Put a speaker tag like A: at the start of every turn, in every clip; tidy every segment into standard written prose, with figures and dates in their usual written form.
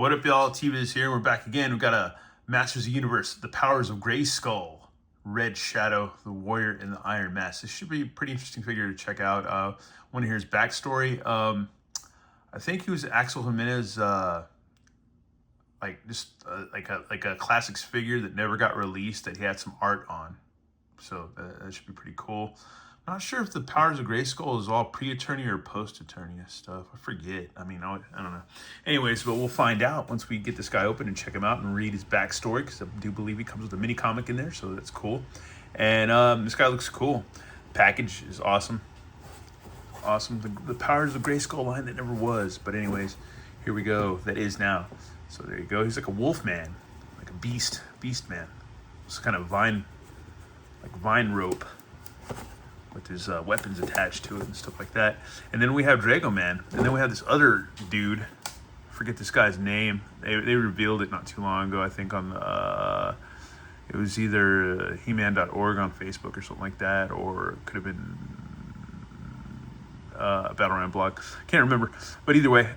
A: What up, y'all? T-Viz here. We're back again. We've got a Masters of the Universe, The Powers of Grayskull, Red Shadow, the Warrior, and the Iron Mask. This should be a pretty interesting figure to check out. Want to hear his backstory. I think he was Axel Jimenez, like a classics figure that never got released that he had some art on. So that should be pretty cool. I'm not sure if the Powers of Grayskull is all pre-Eternia or post-Eternia stuff. I forget. I don't know. Anyways, but we'll find out once we get this guy open and check him out and read his backstory, because I do believe he comes with a mini comic in there, so that's cool. And this guy looks cool. Package is awesome. Awesome. The Powers of Grayskull line that never was. But anyways, here we go. That is now. So there you go. He's like a wolf man, like a beast man. It's kind of vine rope with his weapons attached to it and stuff like that. And then we have Drago Man. And then we have this other dude. I forget this guy's name. They revealed it not too long ago, I think, on the... it was either He-Man.org on Facebook or something like that, or it could have been Battleground blog. Can't remember. But either way,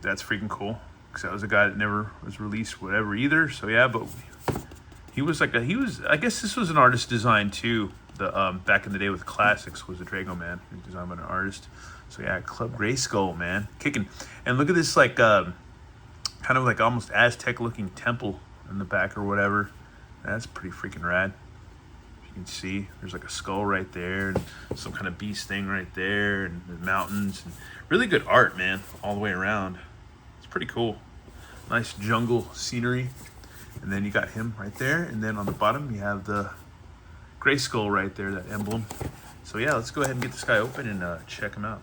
A: that's freaking cool. Because that was a guy that never was released, whatever, either. So yeah, but he was I guess this was an artist design too. The back in the day with classics was a Drago Man, designed by an artist. So yeah, Club Grayskull, man, kicking. And look at this, like kind of like almost Aztec looking temple in the back or whatever. That's pretty freaking rad. You can see there's like a skull right there and some kind of beast thing right there, and the mountains, and really good art, man, all the way around. It's pretty cool. Nice jungle scenery. And then you got him right there, and then on the bottom you have the Grayskull right there, that emblem. So yeah, let's go ahead and get this guy open and check him out.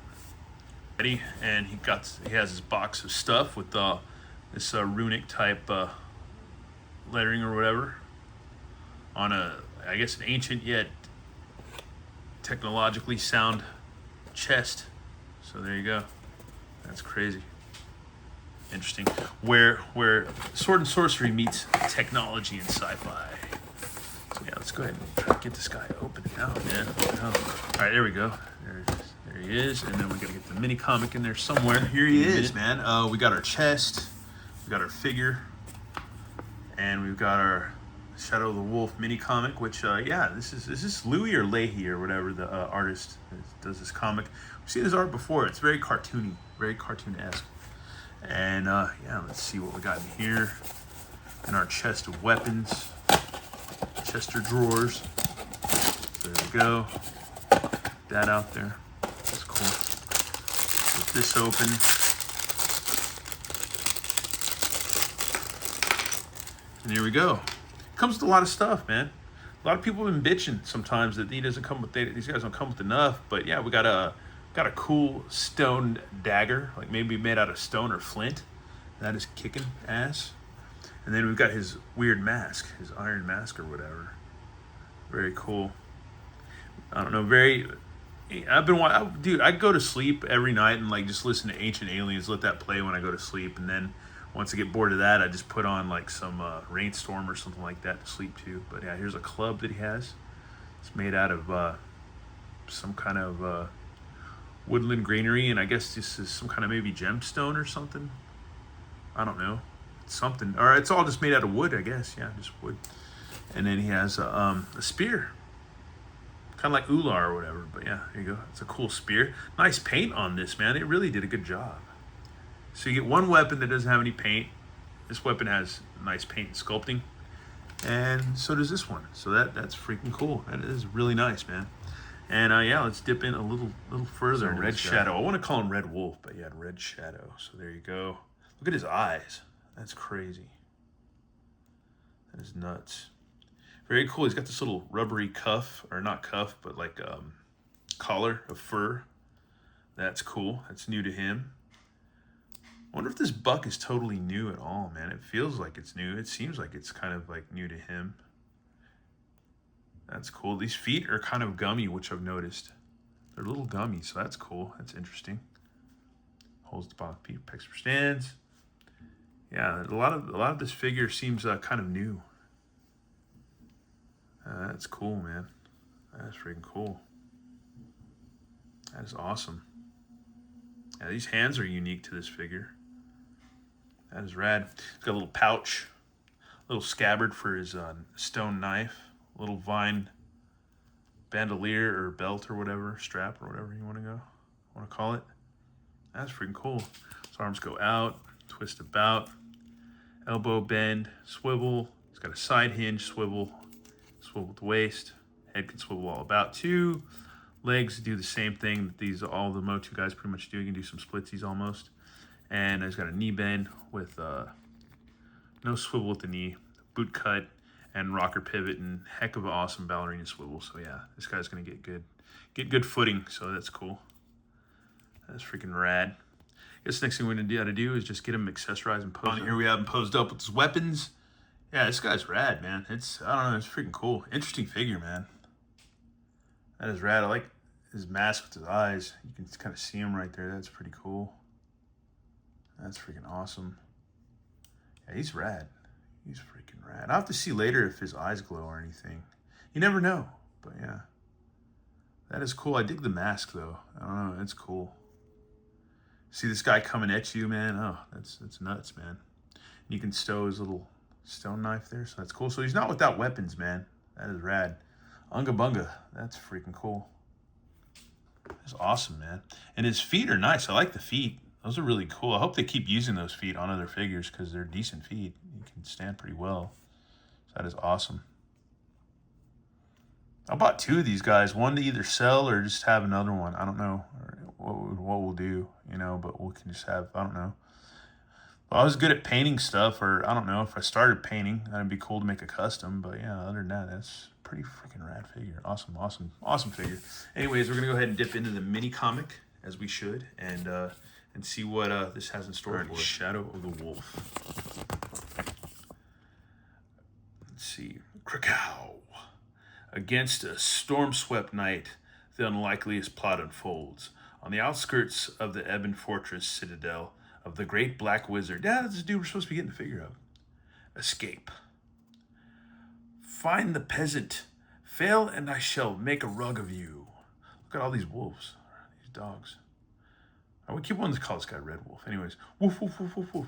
A: Ready? And he has his box of stuff with this runic type lettering or whatever on I guess an ancient yet technologically sound chest. So there you go. That's crazy. Interesting. Where sword and sorcery meets technology and sci-fi. So yeah, let's go ahead and try to get this guy open now, man. All right, there we go. There he is. And then we gotta get the mini comic in there somewhere. Here he is, man. We got our chest, we got our figure, and we've got our Shadow of the Wolf mini comic. Which, yeah, is this Louis or Leahy or whatever the artist does this comic? We've seen his art before. It's very cartoony, very cartoon-esque. And yeah, let's see what we got in here. In our chest of weapons, Chester drawers. There we go. That out there. That's cool. Get this open. And here we go. Comes with a lot of stuff, man. A lot of people have been bitching sometimes that these guys don't come with enough. But yeah, we got a cool stone dagger, like maybe made out of stone or flint. That is kicking ass. And then we've got his weird mask, his iron mask or whatever. Very cool. I don't know, dude, I go to sleep every night and like just listen to Ancient Aliens, let that play when I go to sleep. And then once I get bored of that, I just put on like some Rainstorm or something like that to sleep to. But yeah, here's a club that he has. It's made out of some kind of woodland greenery, and I guess this is some kind of maybe gemstone or something. I don't know. It's something, or it's all just made out of wood, I guess. Yeah, just wood. And then he has a spear, kind of like Ular or whatever. But yeah, there you go. It's a cool spear. Nice paint on this, man. It really did a good job. So you get one weapon that doesn't have any paint. This weapon has nice paint and sculpting, and so does this one. So that's freaking cool. That is really nice, man. And yeah, let's dip in a little further. Red Shadow. I want to call him Red Wolf, but yeah, Red Shadow. So there you go. Look at his eyes. That's crazy. That is nuts. Very cool. He's got this little rubbery cuff, or not cuff, but like collar of fur. That's cool. That's new to him. I wonder if this buck is totally new at all, man. It feels like it's new. It seems like it's kind of like new to him. That's cool. These feet are kind of gummy, which I've noticed. They're little gummy, so that's cool. That's interesting. Holds the bottom feet, pecs for stands. Yeah, a lot of this figure seems kind of new. That's cool, man. That's freaking cool. That is awesome. Yeah, these hands are unique to this figure. That is rad. He's got a little pouch, a little scabbard for his stone knife, a little vine bandolier or belt or whatever, strap or whatever you want to call it. That's freaking cool. His arms go out, twist about, elbow bend, swivel. He's got a side hinge, swivel at the waist. Head can swivel all about too. Legs do the same thing that all the Motu guys pretty much do. You can do some splitsies almost. And he's got a knee bend with no swivel at the knee, boot cut, and rocker pivot, and heck of an awesome ballerina swivel. So yeah, this guy's gonna get good footing. So that's cool. That's freaking rad. I guess the next thing we're gonna gotta do is just get him accessorized and posed. Here we have him posed up with his weapons. Yeah, this guy's rad, man. I don't know, it's freaking cool. Interesting figure, man. That is rad. I like his mask with his eyes. You can kind of see him right there. That's pretty cool. That's freaking awesome. Yeah, he's rad. He's freaking rad. I'll have to see later if his eyes glow or anything. You never know, but yeah. That is cool. I dig the mask, though. I don't know. It's cool. See this guy coming at you, man? Oh, that's nuts, man. You can stow his little stone knife there, so that's cool. So he's not without weapons, man. That is rad. Unga bunga. That's freaking cool. That's awesome, man. And his feet are nice. I like the feet. Those are really cool. I hope they keep using those feet on other figures because they're decent feet. You can stand pretty well. So that is awesome. I bought 2 of these guys. One to either sell or just have another one. I don't know what we'll do, but we can just have, I don't know. Well, I was good at painting stuff, or I don't know, if I started painting, that'd be cool to make a custom. But yeah, other than that, that's a pretty freaking rad figure. Awesome figure. Anyways, we're going to go ahead and dip into the mini comic, as we should, and see what this has in store for us. Shadow of the Wolf. Let's see. Krakow. Against a storm-swept night, the unlikeliest plot unfolds. On the outskirts of the Ebon Fortress citadel of the Great Black Wizard. Yeah, that's the dude we're supposed to be getting a figure of. Escape. Find the peasant. Fail and I shall make a rug of you. Look at all these wolves. These dogs. I would keep wanting to call this guy Red Wolf. Anyways. Woof, woof, woof, woof, woof.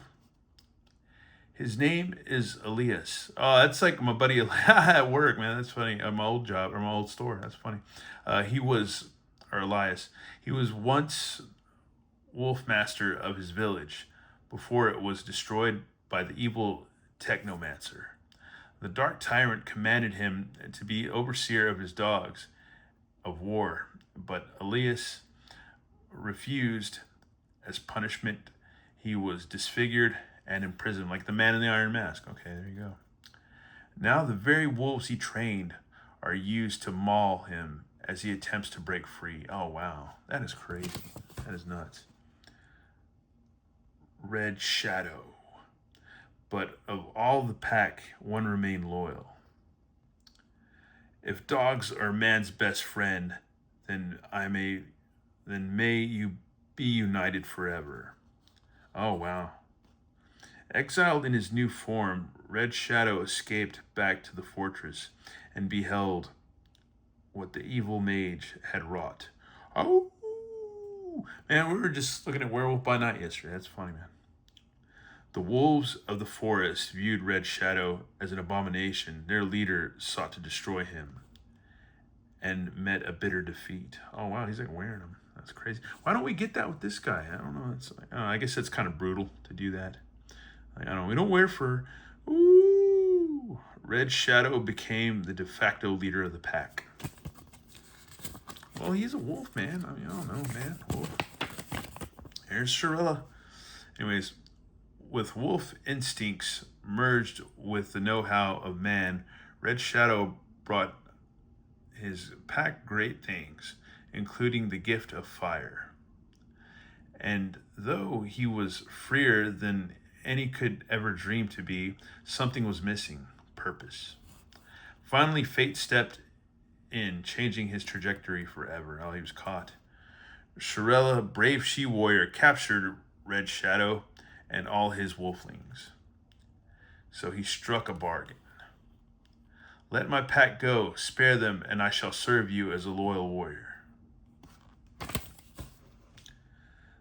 A: His name is Elias. Oh, that's like my buddy at work, man. That's funny. At my old job, or my old store. That's funny. Elias. He was once wolf master of his village before it was destroyed by the evil technomancer. The dark tyrant commanded him to be overseer of his dogs of war, but Elias refused. As punishment, he was disfigured and imprisoned, like the man in the iron mask. Okay, there you go. Now the very wolves he trained are used to maul him as he attempts to break free. Oh, wow. That is crazy. That is nuts. Red Shadow. But of all the pack, one remained loyal. If dogs are man's best friend, then may you be united forever. Oh, wow. Exiled in his new form, Red Shadow escaped back to the fortress and beheld what the evil mage had wrought. Oh, man, we were just looking at Werewolf by Night yesterday. That's funny, man. The wolves of the forest viewed Red Shadow as an abomination. Their leader sought to destroy him and met a bitter defeat. Oh, wow, he's like wearing them. That's crazy. Why don't we get that with this guy? I don't know. I guess it's kind of brutal to do that. We don't wear fur. Ooh. Red Shadow became the de facto leader of the pack. Well, he's a wolf, man. I don't know, man. Wolf. Here's Shirella. Anyways, with wolf instincts merged with the know-how of man, Red Shadow brought his pack great things, including the gift of fire. And though he was freer than any could ever dream to be, something was missing: purpose. Finally, fate stepped in, changing his trajectory forever. Oh, he was caught. Shirella, brave she-warrior, captured Red Shadow and all his wolflings. So he struck a bargain. Let my pack go, spare them, and I shall serve you as a loyal warrior.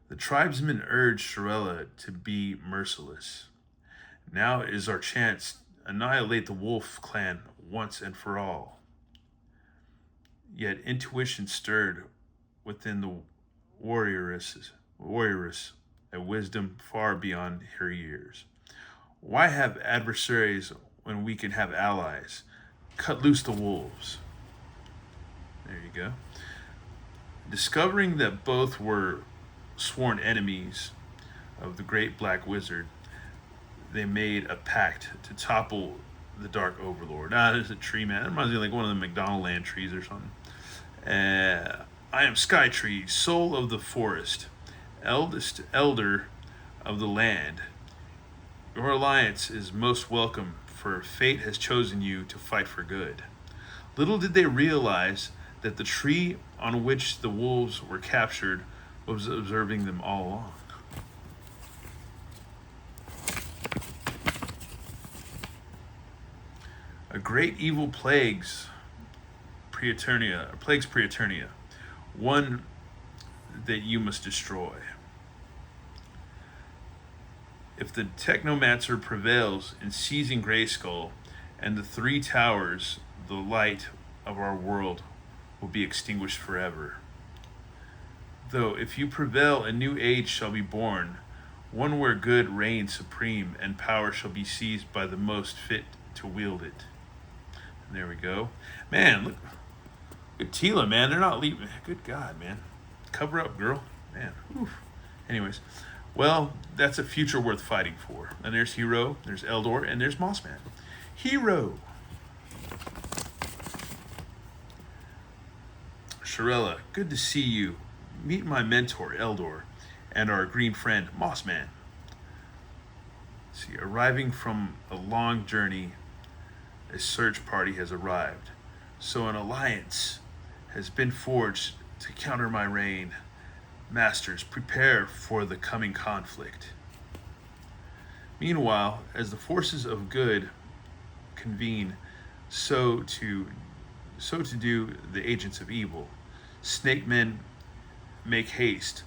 A: The tribesmen urged Shirella to be merciless, Now is our chance to annihilate the wolf clan once and for all. Yet intuition stirred within the warrioress, a wisdom far beyond her years. Why have adversaries when we can have allies? Cut loose the wolves. There you go. Discovering that both were sworn enemies of the great black wizard, they made a pact to topple the Dark Overlord. There's a tree, man. It reminds me of like one of the McDonald land trees or something. I am Sky Tree, soul of the forest, eldest elder of the land. Your alliance is most welcome, for fate has chosen you to fight for good. Little did they realize that the tree on which the wolves were captured was observing them all along. A great evil plagues Praeternia, one that you must destroy. If the Technomancer prevails in seizing Grayskull and the three towers, the light of our world will be extinguished forever. Though if you prevail, a new age shall be born, one where good reigns supreme and power shall be seized by the most fit to wield it. And there we go. Man, look at Tila, man. They're not leaving. Good God, man. Cover up, girl. Man. Oof. Anyways, well, that's a future worth fighting for. And there's Hero, there's Eldor, and there's Mossman. Hero. Shirella, good to see you. Meet my mentor, Eldor, and our green friend, Mossman. See, arriving from a long journey, a search party has arrived. So an alliance has been forged to counter my reign. Masters, prepare for the coming conflict. Meanwhile, as the forces of good convene, so to do the agents of evil. Snake men, make haste.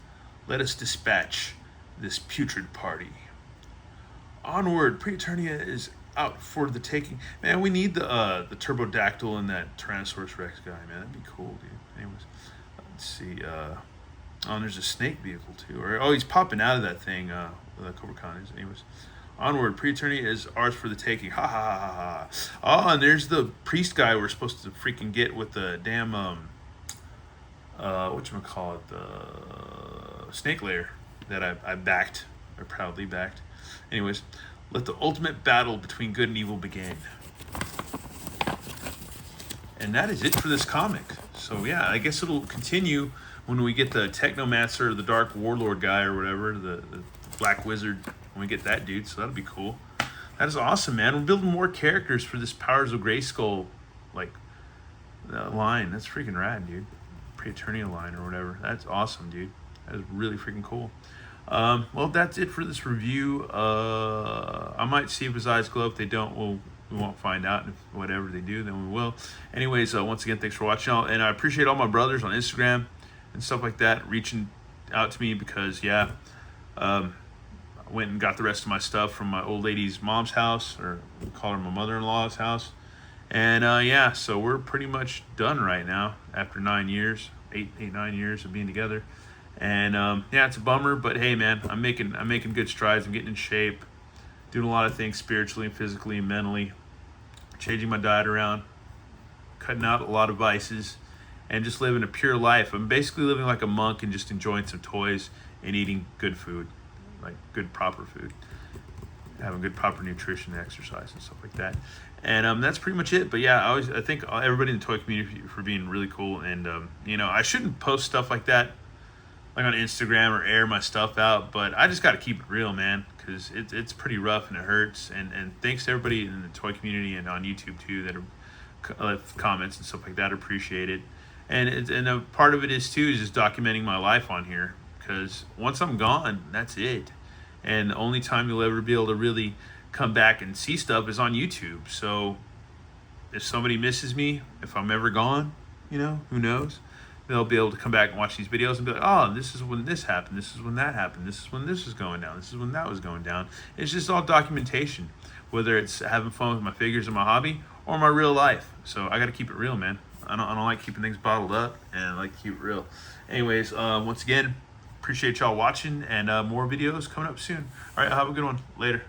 A: Let us dispatch this putrid party. Onward, Praeternia is out for the taking. Man, we need the Turbodactyl and that Tyrannosaurus Rex guy, man. That'd be cool, dude. Anyways, let's see. And there's a snake vehicle too. He's popping out of that thing. The Cobra Khan is. Anyways, onward. Praeternia is ours for the taking. Ha ha ha ha. Oh, and there's the priest guy we're supposed to freaking get with the damn whatchamacallit, the snake layer that I backed, or proudly backed. Anyways, let the ultimate battle between good and evil begin. And that is it for this comic. So yeah, I guess it'll continue when we get the Technomancer, the Dark Warlord guy or whatever, the Black Wizard, when we get that dude. So that'll be cool. That is awesome, man. We're building more characters for this Powers of Grayskull, like, line. That's freaking rad, dude. Praeternia line or whatever. That's awesome, dude. That is really freaking cool. Well, that's it for this review. I might see if his eyes glow. If they don't, we won't find out. If whatever they do, then we will. Anyways, once again, thanks for watching. And I appreciate all my brothers on Instagram and stuff like that reaching out to me because, yeah, I went and got the rest of my stuff from my old lady's mom's house, or we call her my mother-in-law's house. And yeah, so we're pretty much done right now after 9 years, 9 years of being together. And yeah, it's a bummer, but hey, man, I'm making good strides. I'm getting in shape, doing a lot of things spiritually and physically and mentally, changing my diet around, cutting out a lot of vices, and just living a pure life. I'm basically living like a monk and just enjoying some toys and eating good food, like good proper food, having good proper nutrition, exercise, and stuff like that. And that's pretty much it. But yeah, I think everybody in the toy community for being really cool. And you know, I shouldn't post stuff like that, like on Instagram, or air my stuff out, but I just got to keep it real, man, because it's pretty rough and it hurts. And thanks to everybody in the toy community and on YouTube too that have left comments and stuff like that. I appreciate it. And a part of it is too is just documenting my life on here, because once I'm gone, that's it. And the only time you'll ever be able to really come back and see stuff is on YouTube. So if somebody misses me, if I'm ever gone, you know, who knows? they'll be able to come back and watch these videos and be like, oh, this is when this happened, this is when that happened, this is when this was going down, this is when that was going down. It's just all documentation, whether it's having fun with my figures and my hobby or my real life. So I got to keep it real, man. I don't like keeping things bottled up, and I like to keep it real. Anyways, once again, appreciate y'all watching, and more videos coming up soon. All right, have a good one. Later.